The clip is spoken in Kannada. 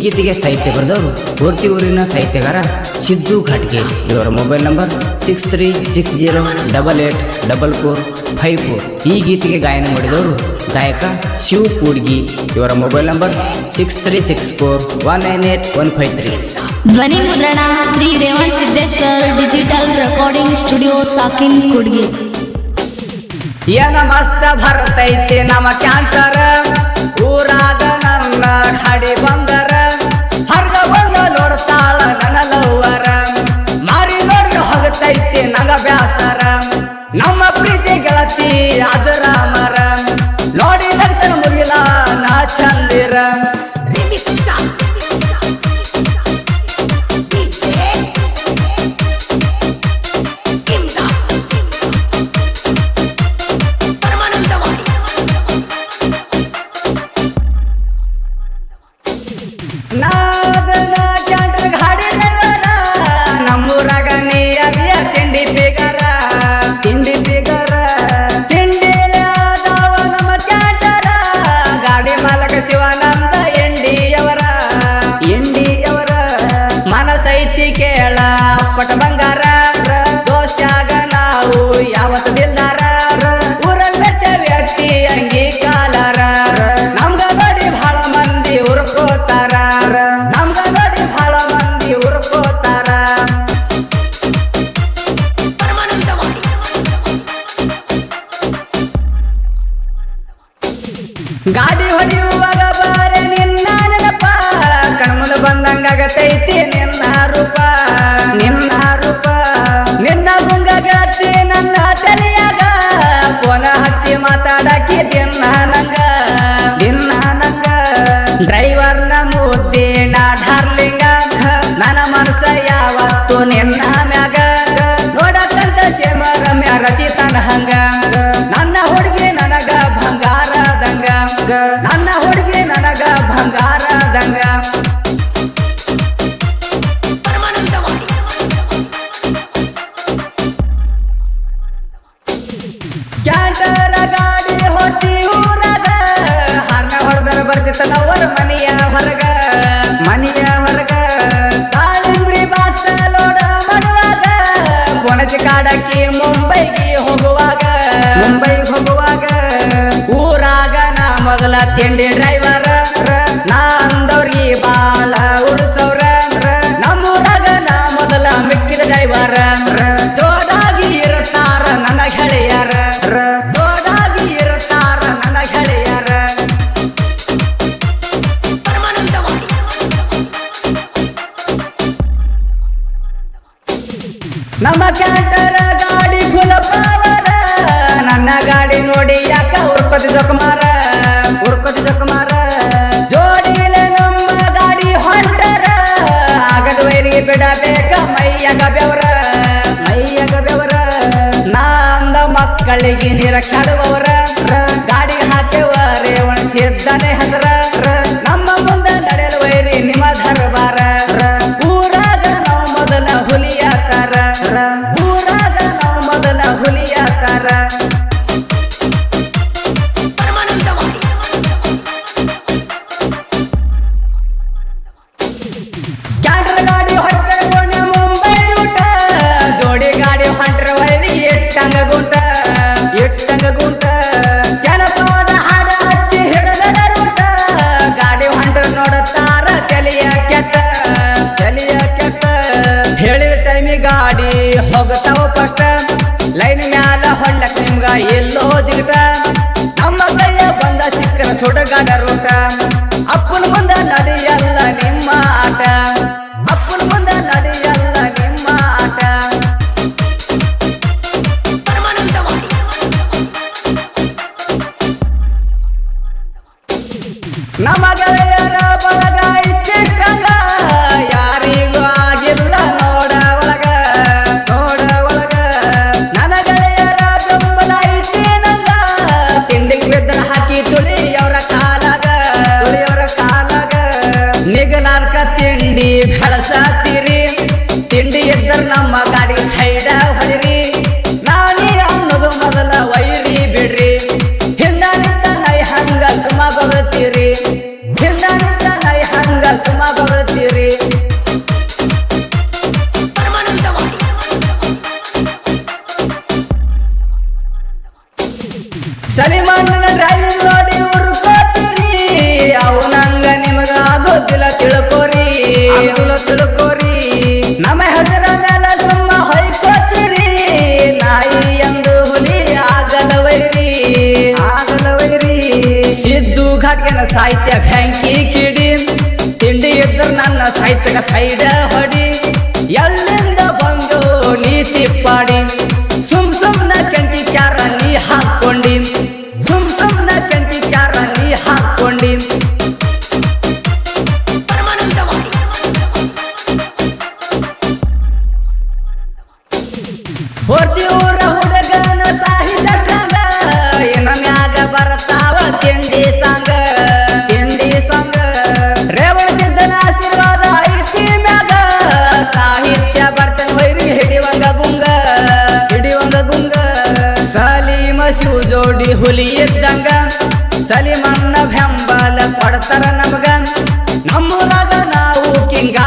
ಗೀತೆಗೆ ಸಾಹಿತ್ಯ ಬರೆದವರು ಪೂರ್ತಿ ಊರಿನ ಸಾಹಿತ್ಯಗಾರ ಸಿದ್ದು ಘಾಟ್ಗೆ. ಇವರ ಮೊಬೈಲ್ ನಂಬರ್ 6360884454. ಈ ಗೀತೆಗೆ ಗಾಯನ ಮಾಡಿದವರು ಗಾಯಕ ಶಿವ್ ಕೂಡ್ಗಿ. ಇವರ ಮೊಬೈಲ್ ನಂಬರ್ 6364198153. ಧ್ವನಿ ಮುದ್ರಣ Shri Revan Siddeshwar digital recording studio ಸಾಕಿನ್ ಕೂಡ್ಗಿ. ಏನ ಮಸ್ತ ಬರ್ತೈತಿ ನಮ್ಮ ಕ್ಯಾಂಟರ್, ಊರಾಗ ನನ್ನ ಗಾಡಿ ಬಂದರ, ಹರ್ಗ ಬಂದ ನೋಡ್ತಾಳ ನನ್ನ ಲವ್ವರ, ಮಾರಿ ನೋಡಿ ಹೋಗತೈತಿ ನಂಗ ಬ್ಯಾಸರ, ನಮ್ಮ ಪ್ರೀತಿ ಗೆಳತಿ ಅಜರಾಮರ, ನೋಡಿ ನಗ್ತನ ಮುಗಿಲ ನಾ ಚಂದಿರ. ನಾದನ ಕ್ಯಾಂಟರ್ ಗಾಡಿ ಡ್ರೈವರ, ನಮ್ಮೂರಾಗ ನೀ ಅದಿಯ ತಿಂಡಿ ಬೇಗಾರ, ತಿಂಡಿ ಬೇಗಾರ, ತಿಂಡಿಲಾದವ ನಮ್ಮ ಕ್ಯಾಂಟರ, ಗಾಡಿ ಮಾಲಕ ಶಿವಾನಂದ ಎಂಡಿಯವರ, ಎಂಡಿಯವರ, ಮನಸೈತಿ ಕೇಳ ಪಟ ಬಂಗಾರ, ದೋಸ್ತ್ಯಾಗ ನಾವು ಯಾವತ್ತು ದಿಲ್ದಾರ, ಊರಲ್ಲಿ ಬೆಟ್ಟ ವ್ಯಕ್ತಿ ಅಂಗಿ ಕಾಲಾರ, ನಮ್ಗ ನೋಡಿ ಬಹಳ ಮಂದಿ ಉರ್ಕೋತಾರ, ನಮ್ಗ ನೋಡಿ ಬಹಳ ಮಂದಿ ಉರ್ಕೋತಾರ. ಗಾಡಿ ಹೊಡೆಯುವಾಗ ಬಾರೆ ನಿನ್ನ ನೆನಪ, ಕಣ್ಮುಂದ ಬಂದಂಗಾಗತೈತಿ ನಿನ್ನ ರೂಪ, ನಿನ್ನ ರೂಪ, ನಿನ್ನ ಗುಂಗ ಗೆಳತಿ ನನ್ನ ತಲೆಯಾಗ, ಫೋನ ಹಚ್ಚಿ ಮಾತಾಡಕಿ ದಿನ ನಂಗ, ದಿನ ನಂಗ, ಡ್ರೈವರ್ನ ಮುದ್ದಿ ನಾ ಡಾರ್ಲಿಂಗ, ನನ್ನ ಮನಸ ಯಾವತ್ತು ನಿನ್ನ ಮ್ಯಾಗ, ನೋಡಕ್ಕಂತ ಸೇಮ ರಮ್ಯ ರಚಿತನ ಹಂಗ, ನನ್ನ ಹುಡುಗಿ ನನಗ ಬಂಗಾರದಂಗ, ನನ್ನ ಹುಡುಗಿ ನನಗ ಬಂಗಾರದಂಗ. ಕ್ಯಾಂಟರ ಗಾಡಿ ಹೊಟ್ಟಿ ಊರಾಗ, ಹರ್ನ ಹೊಡೆದರ ಬರ್ತಿತ್ತ ನವರ ಮನೆಯ ಹೊರಗ, ಮನೆಯ ಹೊರಗ, ದಾಳಿಂಬ್ರಿ ಬಾಕ್ಸ ಲೋಡ ಮಾಡುವಾಗ, ಕೊಣಜಿ ಕಾಡಕ್ಕಿ ಮುಂಬೈಗೆ ಹೋಗುವಾಗ, ಮುಂಬೈಗೆ ಹೋಗುವಾಗ, ಊರಾಗ ನಾ ಮೊದಲ ತಿಂಡಿ ಡ್ರೈವರ, ನಾ ಅಂದವ್ರಿಗೆ ಬಾಳ ಉರ್ಸವ್ರ, ನಮ್ಮೂರಾಗ ನಾ ಮೊದಲ ಮಿಕ್ಕಿದ ಡ್ರೈವರ, ಜೋಡಾಗಿ ಇರ್ತಾರ ನನ್ನ ಗೆಳೆಯರ, ಜೋಡಾಗಿ ಇರ್ತಾರ ನನ್ನ ಗೆಳೆಯರ. ನಮ್ಮ ಕ್ಯಾಂಟರ ಗಾಡಿ ಗುಲಪಾವರ, ನನ್ನ ಗಾಡಿ ನೋಡಿ ಯಾಕ ಉರ್ಕೊತಿ ಜೊಕಮಾರ, ಉರ್ಕೊತಿ ಜೊಕಮಾರ, ಜೋಡಿಲೆ ನಮ್ಮ ಗಾಡಿ ಹೊಂಟರ, ಆಗದ ವೈರಿಗೆ ಬಿಡಬೇಕ ಮೈಯಾಗ ಬೆವರ, ಮೈಯಾಗ ಬೆವರ, ನಾ ಅಂದ ಮಕ್ಕಳಿಗೆ ನೀರ ಕಡುವವರ, ಗಾಡಿ ಹಾಕೇವ ರೇವಣ ಸಿದ್ದನೆ ಹಸರ, ನಮ್ಮ ಮುಂದೆ ನಡೆಯಲ ವೈರಿ ನಿಮ್ಮ ದರ್ಬಾರ, ಊರಾಗ ನಾವು ಮೊದಲ ಹುಲಿಯಾತಾರ, ಊರಾಗ ನಾವು ಮೊದಲ ಹುಲಿಯಾತಾರ. ಕ್ಯಾಂಟರ್ ಗಾಡಿ ಹೊಟ್ಟೆ ಗೋಣ ಮುಂಬೈ ಊಟ, ಜೋಡಿ ಗಾಡಿ ಹೊಂಟ್ರ ವೈರಿ ಎಟ್ಟಂಗ ಗುಂಟ, ಎಟ್ಟಂಗ ಗುಂಟ, ಜನಪದ ಹಾಡ ಹಚ್ಚಿ ಹಿಡದ ರೂಟ, ಗಾಡಿ ಹೊಂಟ್ರ ನೋಡತಾರ ತಲೆಯ ಕೆಟ್ಟ, ತಲೆಯ ಕೆಟ್ಟ, ಹೇಳಿದ ಟೈಮಿ ಗಾಡಿ ಹೋಗತಾವ ಫಸ್ಟ್, ಲೈನ್ ಮ್ಯಾಲ ಹೊಳ್ಳಕ್ ನಿಮ್ಗ ಎಲ್ಲೋ ಜಿಗಟ, ನಮ್ಮ ಕೈಯ ಬಂದ ಸಿಕ್ಕರ ಸುಡಗಾಡ ರೂಟ, ಅಪ್ಪನ ಮುಂದ ನಡೆಯಲ್ಲ ನಿಮ್ಮ ಆಟ, ಅಪ್ಪನ ಮುಂದ ನಡೆಯಲ್ಲ ನಿಮ್ಮ ಆಟ. ನಮ್ಮ ಗೆಳೆಯರ ಬಳಗ ಇಚ್ಚಿಟ್ಟಂಗ, ಯಾರಿಗೂ ಆಗಿಲ್ಲ ನೋಡ ಒಳಗ, ನೋಡ ಒಳಗ, ನನ್ನ ಗೆಳೆಯರ ಬೆಂಬಲ ಇಟ್ಟಿನಂಗ, ತಿಂಡಿಗೆ ಬಿದ್ದನ ಹಾಕಿ ತುಳಿಯವರ ಕಾಲಾಗ, ತುಳಿಯವರ ಕಾಲಾಗ, ನಿಗಲಾರ್ಕ ತಿಂಡಿ ಬೆಳಸತ್ತೀರಿ, ತಿಂಡಿ ಇದ್ದರ ನಮ್ಮ ಗಾಡಿ ಸೈಡ ಹೊಡಿರಿ, ನಾನೇ ಅನ್ನೋದು ಮೊದಲ ವೈರಿ ಬಿಡ್ರಿ, ಹಿಂದ ನಿಂತ ನೈ ಹಂಗ ಸುಮ ಬರುತ್ತೀರಿ, ಹಿಂದ ನಿಂತ ನೈ ಹಂಗ ಸುಮ ದಿಲ ತಿಳ್ಕೋರಿ ನಮ್ಮ ಹೆಸರ ಮೇಲೆ ಸುಮ್ಮ ಹೊಯ್ಕೋತೀರಿ ನಾಯಿ ಎಂದು ಹುಲಿ ಆಗಲವೈರಿ ಸಿದ್ದು ಘಾಟ್ಗೆನ ಸಾಹಿತ್ಯ ಬ್ಯಾಂಕಿ ಕಿಡಿ ತಿಂಡಿ ಇದ್ರ ನನ್ನ ಸಾಹಿತ್ಯಕ ಸೈಡ ಹೊಡಿ ಎಲ್ಲಿಂದ ಬಂದು ನೀ ಚಿಪ್ಪಾಡಿ ಸುಮ್ನ ಕೆಂಟಿ ಕ್ಯಾರ ನೀ ಹಾಕೊಂಡಿ ಸುಮ್ನ ಕೆಂಟಿ ಕ್ಯಾರ ನೀ ಹಾಕೊಂಡಿ ಹೋರ್ತಿ ಊರ ಹುಡುಗನ ಸಾಹಿತ್ಯ ಇನ್ನ ಮ್ಯಾಗ ಬರ್ತಾವ ತಿಂಡಿ ಸಾಂಗ ರೇವಣ ಸಿದ್ದನ ಆಶೀರ್ವಾದ ಐತಿ ಮ್ಯಾಗ ಸಾಹಿತ್ಯ ಬರ್ತನ ವೈರಿ ಹಿಡಿವಂಗ ಗುಂಗ ಸಲೀಮ ಶಿವ ಜೋಡಿ ಹುಲಿ ಇದ್ದಂಗ ಸಲೀಮನ್ನ ಬೆಂಬಲ ಕೊಡ್ತಾರ ನಮಗ ನಮ್ಮೂರಾಗ ನಾವು ಕಿಂಗ